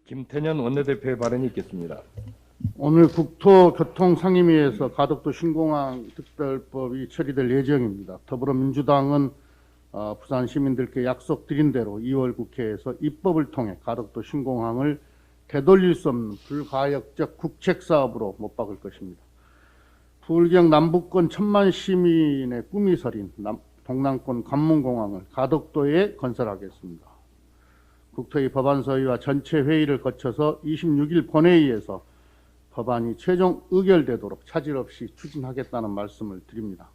김태년 원내대표의 발언이 있겠습니다. 오늘 국토교통상임위에서 가덕도 신공항 특별법이 처리될 예정입니다. 더불어민주당은 부산 시민들께 약속드린 대로 2월 국회에서 입법을 통해 가덕도 신공항을 되돌릴 수 없는 불가역적 국책사업으로 못 박을 것입니다. 부울경 남부권 1000만 시민의 꿈이 서린 동남권 관문공항을 가덕도에 건설하겠습니다. 국토위 법안소위와 전체 회의를 거쳐서 26일 본회의에서 법안이 최종 의결되도록 차질 없이 추진하겠다는 말씀을 드립니다.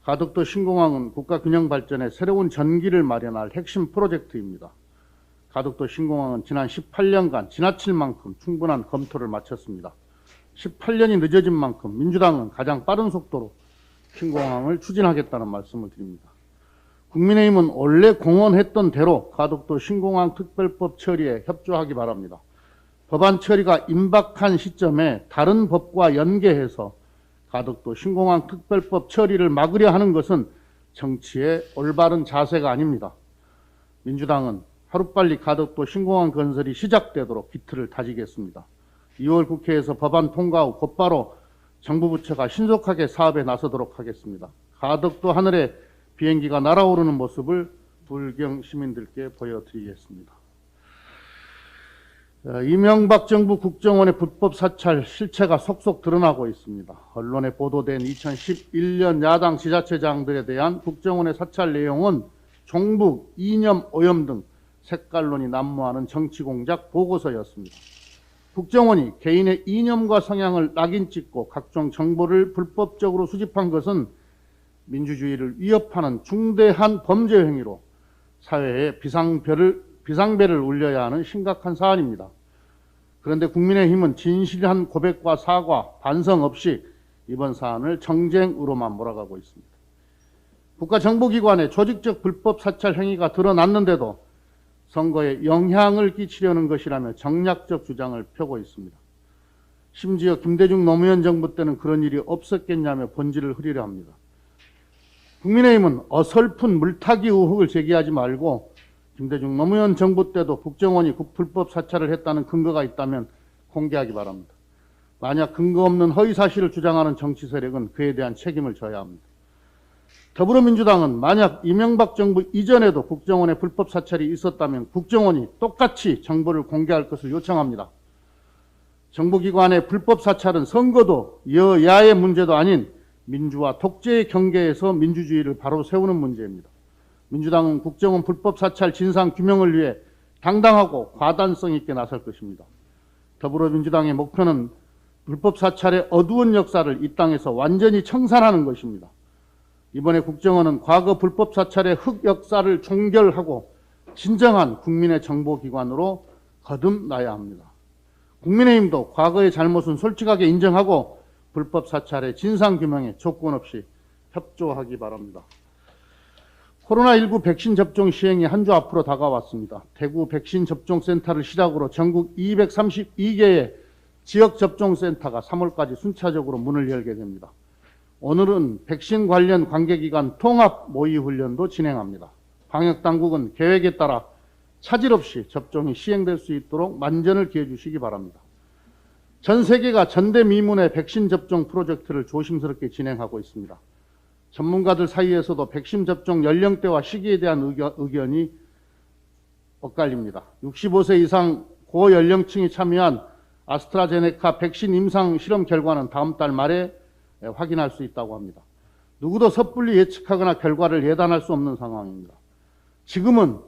가덕도 신공항은 국가균형발전의 새로운 전기를 마련할 핵심 프로젝트입니다. 가덕도 신공항은 지난 18년간 지나칠 만큼 충분한 검토를 마쳤습니다. 18년이 늦어진 만큼 민주당은 가장 빠른 속도로 신공항을 추진하겠다는 말씀을 드립니다. 국민의힘은 원래 공언했던 대로 가덕도 신공항 특별법 처리에 협조하기 바랍니다. 법안 처리가 임박한 시점에 다른 법과 연계해서 가덕도 신공항 특별법 처리를 막으려 하는 것은 정치의 올바른 자세가 아닙니다. 민주당은 하루빨리 가덕도 신공항 건설이 시작되도록 비틀을 다지겠습니다. 2월 국회에서 법안 통과 후 곧바로 정부 부처가 신속하게 사업에 나서도록 하겠습니다. 가덕도 하늘에 비행기가 날아오르는 모습을 부울경 시민들께 보여드리겠습니다. 이명박 정부 국정원의 불법 사찰 실체가 속속 드러나고 있습니다. 언론에 보도된 2011년 야당 지자체장들에 대한 국정원의 사찰 내용은 종북, 이념 오염 등 색깔론이 난무하는 정치공작 보고서였습니다. 국정원이 개인의 이념과 성향을 낙인 찍고 각종 정보를 불법적으로 수집한 것은 민주주의를 위협하는 중대한 범죄 행위로 사회에 비상벨을 울려야 하는 심각한 사안입니다. 그런데 국민의힘은 진실한 고백과 사과, 반성 없이 이번 사안을 정쟁으로만 몰아가고 있습니다. 국가정보기관의 조직적 불법 사찰 행위가 드러났는데도 선거에 영향을 끼치려는 것이라며 정략적 주장을 펴고 있습니다. 심지어 김대중 노무현 정부 때는 그런 일이 없었겠냐며 본질을 흐리려 합니다. 국민의힘은 어설픈 물타기 의혹을 제기하지 말고 김대중 노무현 정부 때도 국정원이 불법 사찰을 했다는 근거가 있다면 공개하기 바랍니다. 만약 근거 없는 허위 사실을 주장하는 정치 세력은 그에 대한 책임을 져야 합니다. 더불어민주당은 만약 이명박 정부 이전에도 국정원의 불법 사찰이 있었다면 국정원이 똑같이 정보를 공개할 것을 요청합니다. 정보기관의 불법 사찰은 선거도 여야의 문제도 아닌 민주화 독재의 경계에서 민주주의를 바로 세우는 문제입니다. 민주당은 국정원 불법 사찰 진상 규명을 위해 당당하고 과단성 있게 나설 것입니다. 더불어민주당의 목표는 불법 사찰의 어두운 역사를 이 땅에서 완전히 청산하는 것입니다. 이번에 국정원은 과거 불법 사찰의 흑역사를 종결하고 진정한 국민의 정보기관으로 거듭나야 합니다. 국민의힘도 과거의 잘못은 솔직하게 인정하고 불법 사찰의 진상규명에 조건 없이 협조하기 바랍니다. 코로나19 백신 접종 시행이 한 주 앞으로 다가왔습니다. 대구 백신 접종센터를 시작으로 전국 232개의 지역접종센터가 3월까지 순차적으로 문을 열게 됩니다. 오늘은 백신 관련 관계기관 통합 모의훈련도 진행합니다. 방역당국은 계획에 따라 차질 없이 접종이 시행될 수 있도록 만전을 기해 주시기 바랍니다. 전 세계가 전대미문의 백신 접종 프로젝트를 조심스럽게 진행하고 있습니다. 전문가들 사이에서도 백신 접종 연령대와 시기에 대한 의견이 엇갈립니다. 65세 이상 고연령층이 참여한 아스트라제네카 백신 임상 실험 결과는 다음 달 말에 확인할 수 있다고 합니다. 누구도 섣불리 예측하거나 결과를 예단할 수 없는 상황입니다. 지금은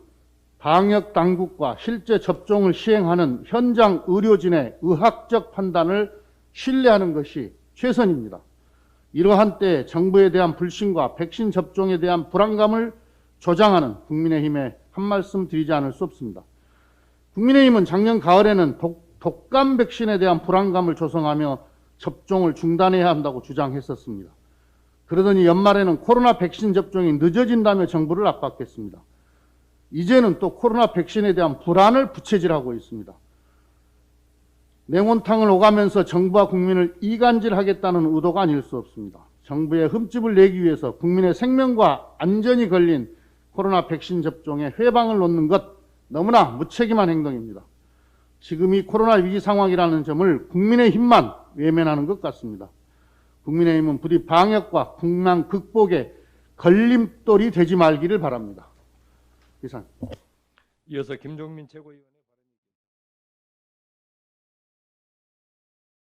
방역 당국과 실제 접종을 시행하는 현장 의료진의 의학적 판단을 신뢰하는 것이 최선입니다. 이러한 때에 정부에 대한 불신과 백신 접종에 대한 불안감을 조장하는 국민의힘에 한 말씀 드리지 않을 수 없습니다. 국민의힘은 작년 가을에는 독감 백신에 대한 불안감을 조성하며 접종을 중단해야 한다고 주장했었습니다. 그러더니 연말에는 코로나 백신 접종이 늦어진다며 정부를 압박했습니다. 이제는 또 코로나 백신에 대한 불안을 부채질하고 있습니다. 냉온탕을 오가면서 정부와 국민을 이간질하겠다는 의도가 아닐 수 없습니다. 정부의 흠집을 내기 위해서 국민의 생명과 안전이 걸린 코로나 백신 접종에 회방을 놓는 것 너무나 무책임한 행동입니다. 지금이 코로나 위기 상황이라는 점을 국민의힘만 외면하는 것 같습니다. 국민의힘은 부디 방역과 국난 극복에 걸림돌이 되지 말기를 바랍니다. 이상. 이어서 김종민 최고위원.